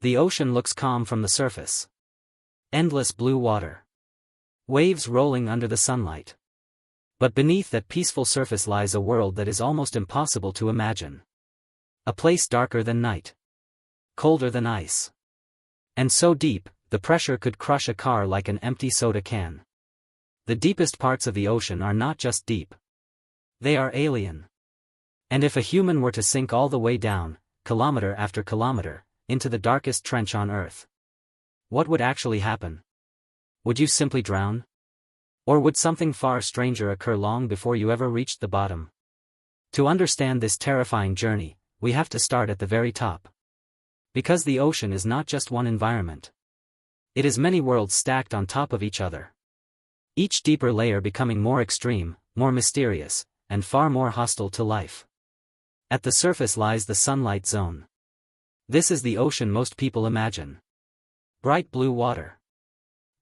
The ocean looks calm from the surface. Endless blue water. Waves rolling under the sunlight. But beneath that peaceful surface lies a world that is almost impossible to imagine. A place darker than night. Colder than ice. And so deep, the pressure could crush a car like an empty soda can. The deepest parts of the ocean are not just deep. They are alien. And if a human were to sink all the way down, kilometer after kilometer, into the darkest trench on Earth, what would actually happen? Would you simply drown? Or would something far stranger occur long before you ever reached the bottom? To understand this terrifying journey, we have to start at the very top. Because the ocean is not just one environment. It is many worlds stacked on top of each other. Each deeper layer becoming more extreme, more mysterious, and far more hostile to life. At the surface lies the sunlight zone. This is the ocean most people imagine. Bright blue water.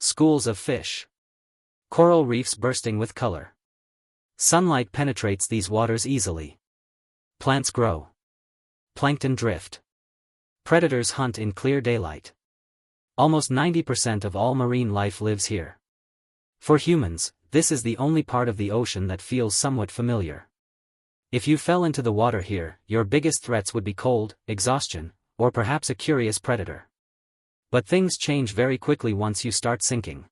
Schools of fish. Coral reefs bursting with color. Sunlight penetrates these waters easily. Plants grow. Plankton drift. Predators hunt in clear daylight. Almost 90% of all marine life lives here. For humans, this is the only part of the ocean that feels somewhat familiar. If you fell into the water here, your biggest threats would be cold, exhaustion, or perhaps a curious predator. But things change very quickly once you start sinking.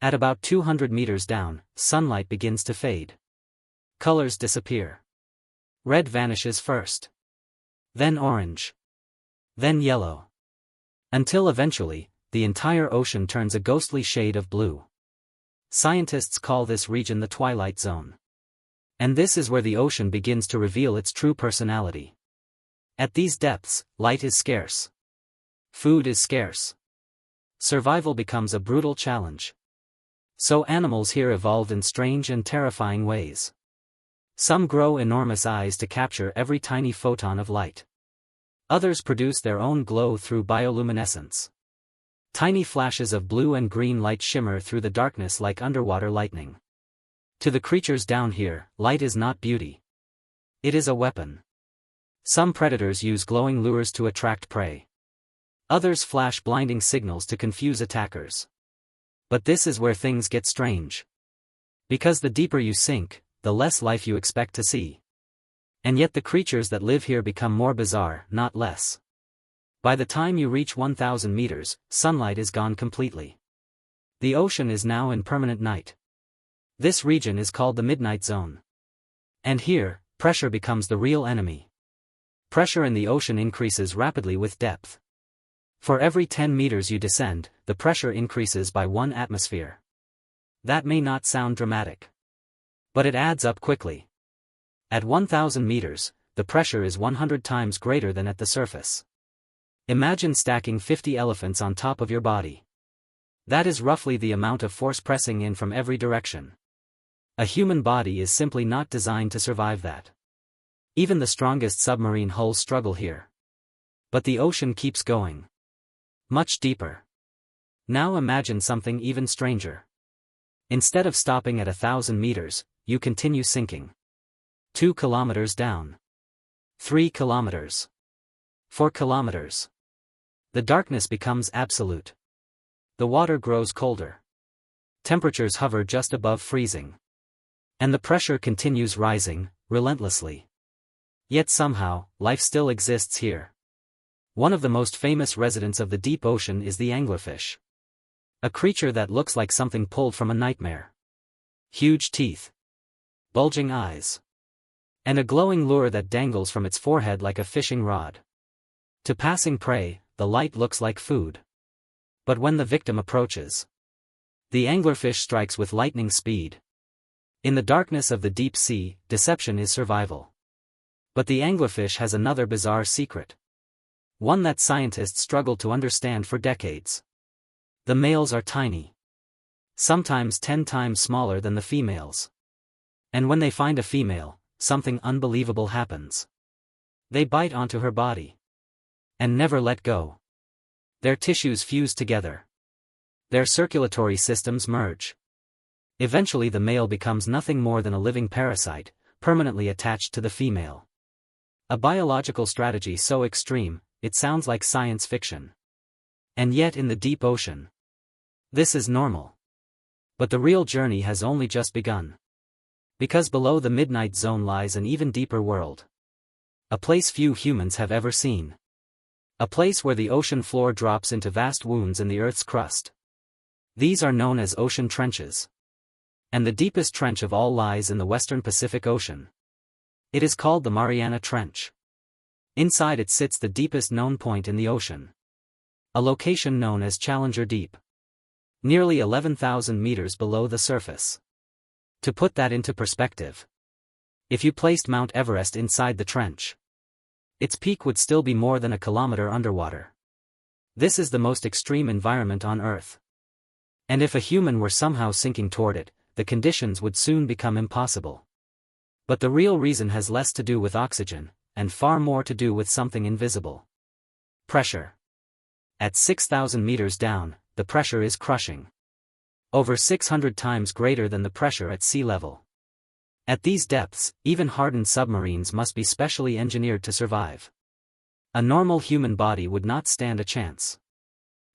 At about 200 meters down, sunlight begins to fade. Colors disappear. Red vanishes first. Then orange. Then yellow. Until eventually, the entire ocean turns a ghostly shade of blue. Scientists call this region the twilight zone. And this is where the ocean begins to reveal its true personality. At these depths, light is scarce. Food is scarce. Survival becomes a brutal challenge. So animals here evolved in strange and terrifying ways. Some grow enormous eyes to capture every tiny photon of light. Others produce their own glow through bioluminescence. Tiny flashes of blue and green light shimmer through the darkness like underwater lightning. To the creatures down here, light is not beauty. It is a weapon. Some predators use glowing lures to attract prey. Others flash blinding signals to confuse attackers. But this is where things get strange. Because the deeper you sink, the less life you expect to see. And yet the creatures that live here become more bizarre, not less. By the time you reach 1,000 meters, sunlight is gone completely. The ocean is now in permanent night. This region is called the midnight zone. And here, pressure becomes the real enemy. Pressure in the ocean increases rapidly with depth. For every 10 meters you descend, the pressure increases by 1 atmosphere. That may not sound dramatic. But it adds up quickly. At 1,000 meters, the pressure is 100 times greater than at the surface. Imagine stacking 50 elephants on top of your body. That is roughly the amount of force pressing in from every direction. A human body is simply not designed to survive that. Even the strongest submarine hulls struggle here. But the ocean keeps going. Much deeper. Now imagine something even stranger. Instead of stopping at 1,000 meters, you continue sinking. 2 kilometers down. 3 kilometers. 4 kilometers. The darkness becomes absolute. The water grows colder. Temperatures hover just above freezing. And the pressure continues rising, relentlessly. Yet somehow, life still exists here. One of the most famous residents of the deep ocean is the anglerfish. A creature that looks like something pulled from a nightmare. Huge teeth. Bulging eyes. And a glowing lure that dangles from its forehead like a fishing rod. To passing prey, the light looks like food. But when the victim approaches, the anglerfish strikes with lightning speed. In the darkness of the deep sea, deception is survival. But the anglerfish has another bizarre secret. One that scientists struggle to understand for decades. The males are tiny. Sometimes 10 times smaller than the females. And when they find a female, something unbelievable happens. They bite onto her body. And never let go. Their tissues fuse together. Their circulatory systems merge. Eventually the male becomes nothing more than a living parasite, permanently attached to the female. A biological strategy so extreme, it sounds like science fiction. And yet in the deep ocean, this is normal. But the real journey has only just begun. Because below the midnight zone lies an even deeper world. A place few humans have ever seen. A place where the ocean floor drops into vast wounds in the Earth's crust. These are known as ocean trenches. And the deepest trench of all lies in the western Pacific Ocean. It is called the Mariana Trench. Inside it sits the deepest known point in the ocean. A location known as Challenger Deep. Nearly 11,000 meters below the surface. To put that into perspective, if you placed Mount Everest inside the trench, its peak would still be more than a kilometer underwater. This is the most extreme environment on Earth. And if a human were somehow sinking toward it, the conditions would soon become impossible. But the real reason has less to do with oxygen, and far more to do with something invisible. Pressure. At 6,000 meters down, the pressure is crushing. Over 600 times greater than the pressure at sea level. At these depths, even hardened submarines must be specially engineered to survive. A normal human body would not stand a chance.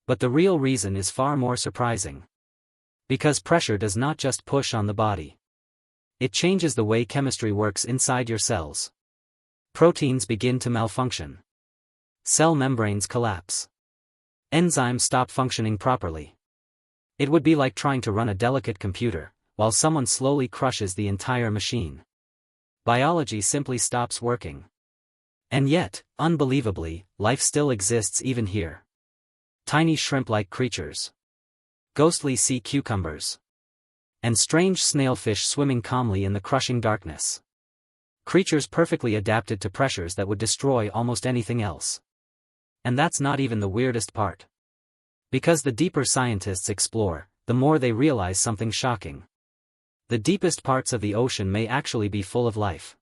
But the real reason is far more surprising. Because pressure does not just push on the body. It changes the way chemistry works inside your cells. Proteins begin to malfunction. Cell membranes collapse. Enzymes stop functioning properly. It would be like trying to run a delicate computer, while someone slowly crushes the entire machine. Biology simply stops working. And yet, unbelievably, life still exists even here. Tiny shrimp-like creatures. Ghostly sea cucumbers. And strange snailfish swimming calmly in the crushing darkness. Creatures perfectly adapted to pressures that would destroy almost anything else. And that's not even the weirdest part. Because the deeper scientists explore, the more they realize something shocking. The deepest parts of the ocean may actually be full of life.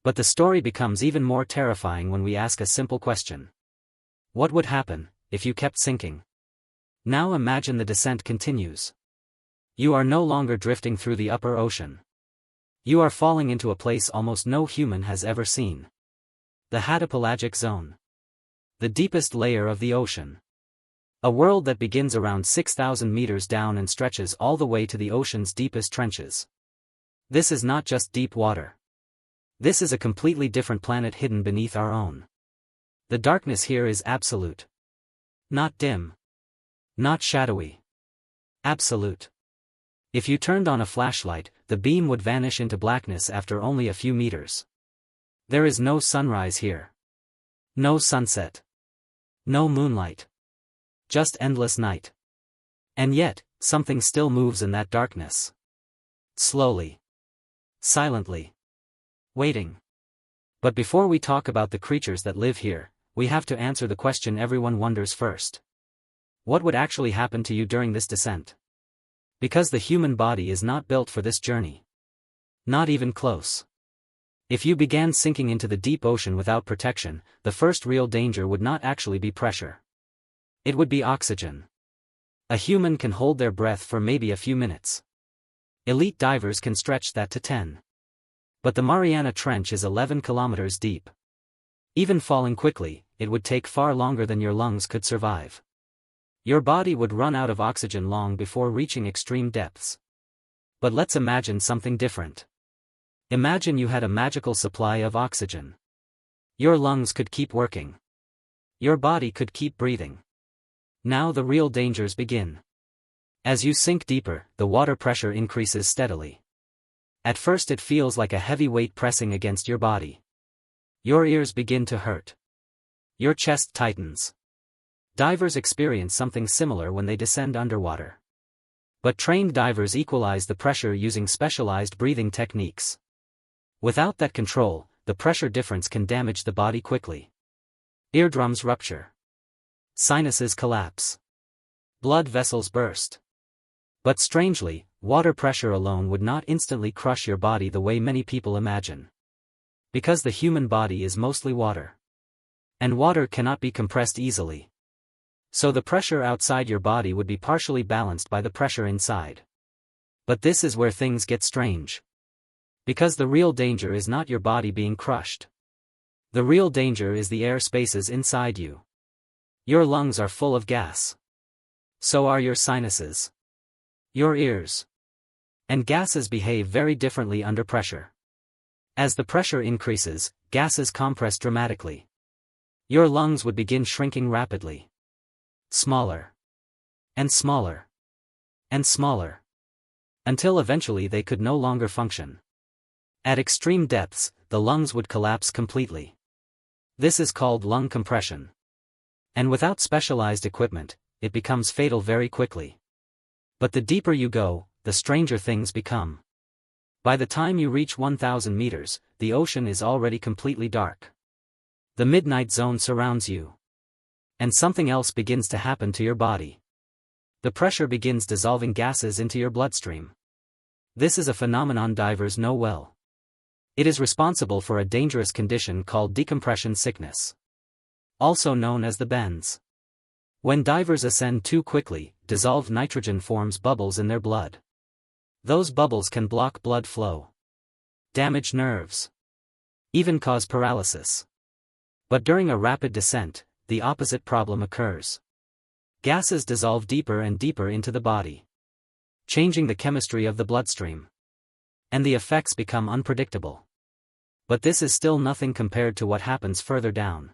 But the story becomes even more terrifying when we ask a simple question. What would happen if you kept sinking? Now imagine the descent continues. You are no longer drifting through the upper ocean. You are falling into a place almost no human has ever seen. The hadopelagic zone. The deepest layer of the ocean. A world that begins around 6,000 meters down and stretches all the way to the ocean's deepest trenches. This is not just deep water. This is a completely different planet hidden beneath our own. The darkness here is absolute. Not dim. Not shadowy. Absolute. If you turned on a flashlight, the beam would vanish into blackness after only a few meters. There is no sunrise here. No sunset. No moonlight. Just endless night. And yet, something still moves in that darkness. Slowly. Silently. Waiting. But before we talk about the creatures that live here, we have to answer the question everyone wonders first. What would actually happen to you during this descent? Because the human body is not built for this journey. Not even close. If you began sinking into the deep ocean without protection, the first real danger would not actually be pressure. It would be oxygen. A human can hold their breath for maybe a few minutes. Elite divers can stretch that to 10. But the Mariana Trench is 11 kilometers deep. Even falling quickly, it would take far longer than your lungs could survive. Your body would run out of oxygen long before reaching extreme depths. But let's imagine something different. Imagine you had a magical supply of oxygen. Your lungs could keep working. Your body could keep breathing. Now the real dangers begin. As you sink deeper, the water pressure increases steadily. At first it feels like a heavy weight pressing against your body. Your ears begin to hurt. Your chest tightens. Divers experience something similar when they descend underwater. But trained divers equalize the pressure using specialized breathing techniques. Without that control, the pressure difference can damage the body quickly. Eardrums rupture. Sinuses collapse. Blood vessels burst. But strangely, water pressure alone would not instantly crush your body the way many people imagine. Because the human body is mostly water. And water cannot be compressed easily. So the pressure outside your body would be partially balanced by the pressure inside. But this is where things get strange. Because the real danger is not your body being crushed. The real danger is the air spaces inside you. Your lungs are full of gas. So are your sinuses. Your ears. And gases behave very differently under pressure. As the pressure increases, gases compress dramatically. Your lungs would begin shrinking rapidly. Smaller. And smaller. And smaller. Until eventually they could no longer function. At extreme depths, the lungs would collapse completely. This is called lung compression. And without specialized equipment, it becomes fatal very quickly. But the deeper you go, the stranger things become. By the time you reach 1,000 meters, the ocean is already completely dark. The midnight zone surrounds you. And something else begins to happen to your body. The pressure begins dissolving gases into your bloodstream. This is a phenomenon divers know well. It is responsible for a dangerous condition called decompression sickness. Also known as the bends. When divers ascend too quickly, dissolved nitrogen forms bubbles in their blood. Those bubbles can block blood flow, damage nerves, even cause paralysis. But during a rapid descent, the opposite problem occurs. Gases dissolve deeper and deeper into the body, changing the chemistry of the bloodstream. And the effects become unpredictable. But this is still nothing compared to what happens further down.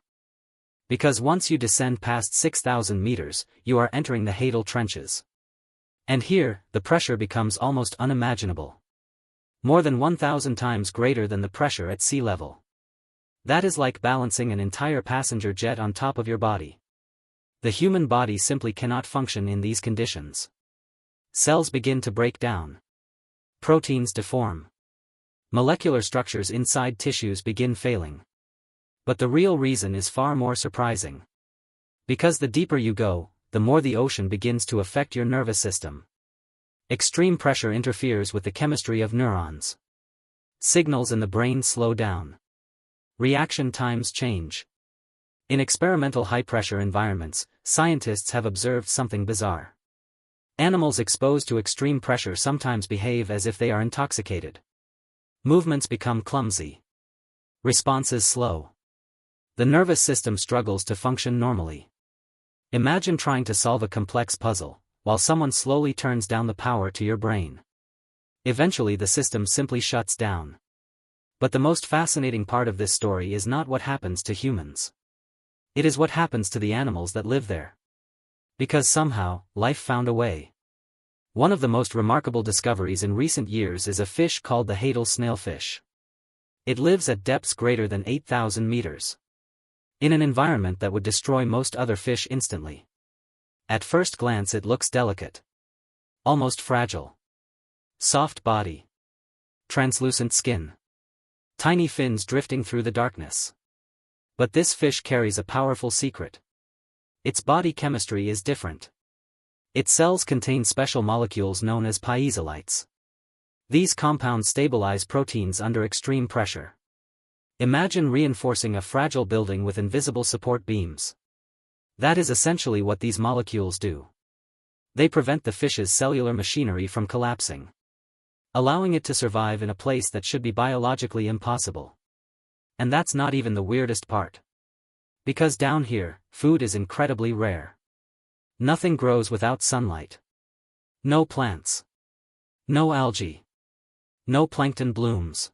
Because once you descend past 6,000 meters, you are entering the hadal trenches. And here, the pressure becomes almost unimaginable. More than 1,000 times greater than the pressure at sea level. That is like balancing an entire passenger jet on top of your body. The human body simply cannot function in these conditions. Cells begin to break down. Proteins deform. Molecular structures inside tissues begin failing. But the real reason is far more surprising. Because the deeper you go, the more the ocean begins to affect your nervous system. Extreme pressure interferes with the chemistry of neurons. Signals in the brain slow down. Reaction times change. In experimental high-pressure environments, scientists have observed something bizarre. Animals exposed to extreme pressure sometimes behave as if they are intoxicated. Movements become clumsy. Responses slow. The nervous system struggles to function normally. Imagine trying to solve a complex puzzle, while someone slowly turns down the power to your brain. Eventually the system simply shuts down. But the most fascinating part of this story is not what happens to humans. It is what happens to the animals that live there. Because somehow, life found a way. One of the most remarkable discoveries in recent years is a fish called the hadal snailfish. It lives at depths greater than 8,000 meters. In an environment that would destroy most other fish instantly. At first glance it looks delicate. Almost fragile. Soft body. Translucent skin. Tiny fins drifting through the darkness. But this fish carries a powerful secret. Its body chemistry is different. Its cells contain special molecules known as piezolites. These compounds stabilize proteins under extreme pressure. Imagine reinforcing a fragile building with invisible support beams. That is essentially what these molecules do. They prevent the fish's cellular machinery from collapsing, allowing it to survive in a place that should be biologically impossible. And that's not even the weirdest part. Because down here, food is incredibly rare. Nothing grows without sunlight. No plants. No algae. No plankton blooms.